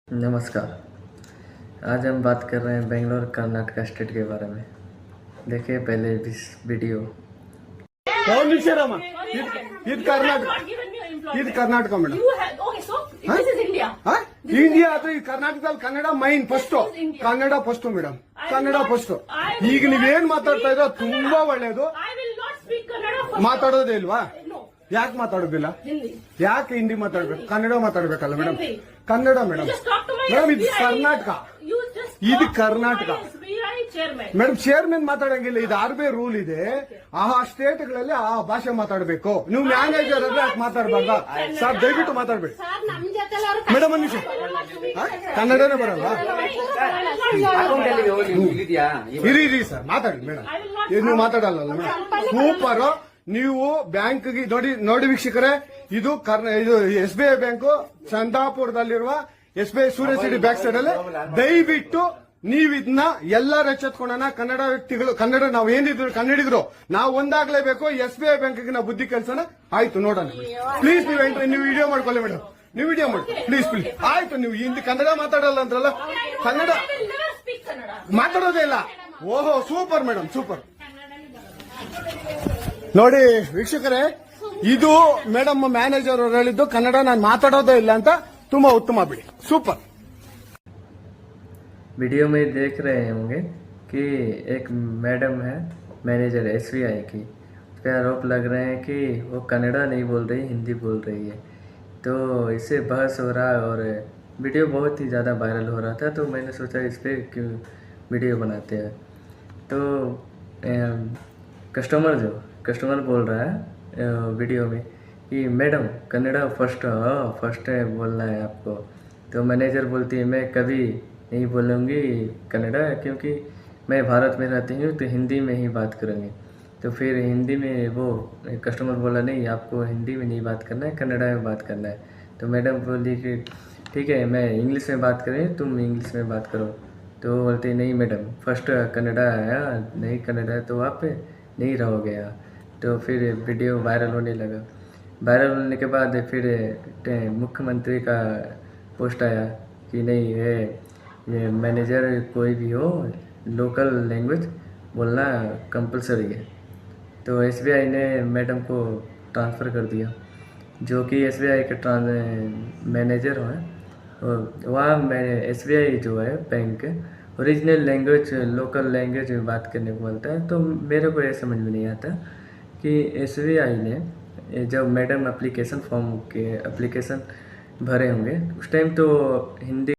नमस्कार। आज हम बात कर रहे हैं बेंगलोर कर्नाटका स्टेट के बारे में। देखिए पहले इस वीडियो। कौन निश्चयराम ಇದು ಕರ್ನಾಟಕ ಇದು ಕರ್ನಾಟಕ ಮೇಡಮ್ ಇಂಡಿಯಾ ಅದು ಈ ಕರ್ನಾಟಕದಲ್ಲಿ Kannada main first Kannada first madam Kannada first ಈಗ ನೀವೇನ್ ಮಾತಾಡ್ತಾ ಇರೋ ತುಂಬಾ ಒಳ್ಳೇದು ಮಾತಾಡೋದೇ ಇಲ್ವಾ ಯಾಕೆ ಮಾತಾಡೋದಿಲ್ಲ ಯಾಕೆ ಹಿಂದಿ ಮಾತಾಡ್ಬೇಕು ಕನ್ನಡ ಮಾತಾಡ್ಬೇಕಲ್ಲ ಮೇಡಮ್ ಕನ್ನಡ ಮೇಡಮ್ ಮೇಡಮ್ ಇದು ಕರ್ನಾಟಕ ಇದು ಕರ್ನಾಟಕ ಮೇಡಮ್ ಚೇರ್ಮನ್ ಮಾತಾಡಂಗಿಲ್ಲ ಇದು ಆರ್ಬಿ ರೂಲ್ ಇದೆ ಆ ಸ್ಟೇಟ್ಗಳಲ್ಲಿ ಆ ಭಾಷೆ ಮಾತಾಡಬೇಕು ನೀವು ಮ್ಯಾನೇಜರ್ ಅಂದ್ರೆ ಯಾಕೆ ಮಾತಾಡ್ಬಾರ್ದ ಸರ್ ದಯವಿಟ್ಟು ಮಾತಾಡ್ಬೇಡಿ ಮೇಡಮ್ ಒಂದು ನಿಮಿಷ ಕನ್ನಡನೇ ಬರಲ್ವಾ ಇರಿ ಸರ್ ಮಾತಾಡಿ ಮೇಡಮ್ ನೀವು ಮಾತಾಡಲ್ಲ ಮೇಡಮ್ ಸೂಪರ್ ನೀವು ಬ್ಯಾಂಕ್ಗೆ ನೋಡಿ ವೀಕ್ಷಕರೇ ಇದು SBI ಬ್ಯಾಂಕು ಚಂದಾಪುರದಲ್ಲಿರುವ SBI ಸೂರ್ಯ ಸಿಟಿ ಬ್ಯಾಕ್ ಸೈಡ್ ಅಲ್ಲಿ ದಯವಿಟ್ಟು ನೀವು ಇದನ್ನ ಎಲ್ಲರೂ ಎಚ್ಚೆತ್ಕೊಳ್ಳೋಣ ಕನ್ನಡ ವ್ಯಕ್ತಿಗಳು ಕನ್ನಡ ನಾವು ಏನಿದ್ರು ಕನ್ನಡಿಗರು ನಾವು ಒಂದಾಗ್ಲೇಬೇಕು SBI ಬ್ಯಾಂಕ್ಗೆ ನಾವು ಬುದ್ಧಿ ಕೆಲಸನ ಆಯ್ತು ನೋಡೋಣ ಪ್ಲೀಸ್ ನೀವು ವಿಡಿಯೋ ಮಾಡ್ಕೊಳ್ಳಿ ಮೇಡಮ್ ನೀವು ವಿಡಿಯೋ ಮಾಡಿ ಪ್ಲೀಸ್ ಆಯ್ತು ನೀವು ಹಿಂದಿ ಕನ್ನಡ ಮಾತಾಡಲ್ಲ ಅಂದ್ರಲ್ಲ ಕನ್ನಡ ಮಾತಾಡೋದೇ ಇಲ್ಲ ಓಹೋ ಸೂಪರ್ ಮೇಡಮ್ ಸೂಪರ್ ನೋಡಿ ವೀಕ್ಷಕರೇ ಇದು ಮೇಡಮ್ ಮ್ಯಾನೇಜರ್ ಅವರು ಹೇಳಿದ್ದು ಕನ್ನಡ ನಾನು ಮಾತಾಡೋದೇ ಇಲ್ಲ ಅಂತ ತುಂಬಾ ಉತ್ತಮ ಬಿಡಿ ಸೂಪರ್। वीडियो में देख रहे होंगे कि एक मैडम है मैनेजर SBI की, उस पर आरोप लग रहे हैं कि वो कन्नड़ा नहीं बोल रही हिंदी बोल रही है। तो इससे बहस हो रहा है और वीडियो बहुत ही ज़्यादा वायरल हो रहा था, तो मैंने सोचा इस पर क्यों वीडियो बनाते हैं। तो कस्टमर बोल रहा है वीडियो में कि मैडम कन्नड़ा फर्स्ट है बोलना है आपको। तो मैनेजर बोलती है मैं कभी नहीं बोलूँगी कन्नड़ा क्योंकि मैं भारत में रहती हूँ तो हिंदी में ही बात करूँगी। तो फिर हिंदी में वो कस्टमर बोला नहीं आपको हिंदी में नहीं बात करना है कन्नड़ा में बात करना है। तो मैडम बोली कि ठीक है मैं इंग्लिश में बात करें तुम इंग्लिश में बात करो। तो वो बोलती नहीं मैडम फर्स्ट कन्नड़ा है नहीं कन्नड़ा है तो आप नहीं रहोगे यहाँ। तो फिर वीडियो वायरल होने लगा। वायरल होने के बाद फिर मुख्यमंत्री का पोस्ट आया कि नहीं ये मैनेजर कोई भी हो लोकल लैंग्वेज बोलना कंपलसरी है। तो SBI ने मैडम को ट्रांसफ़र कर दिया जो कि SBI के मैनेजर हैं वहाँ SBI जो है bank original language local language में बात करने को बोलता है। तो मेरे को ये समझ में नहीं आता कि SBI ने जब मैडम एप्लीकेशन फॉर्म के एप्लीकेशन भरे होंगे उस टाइम तो हिंदी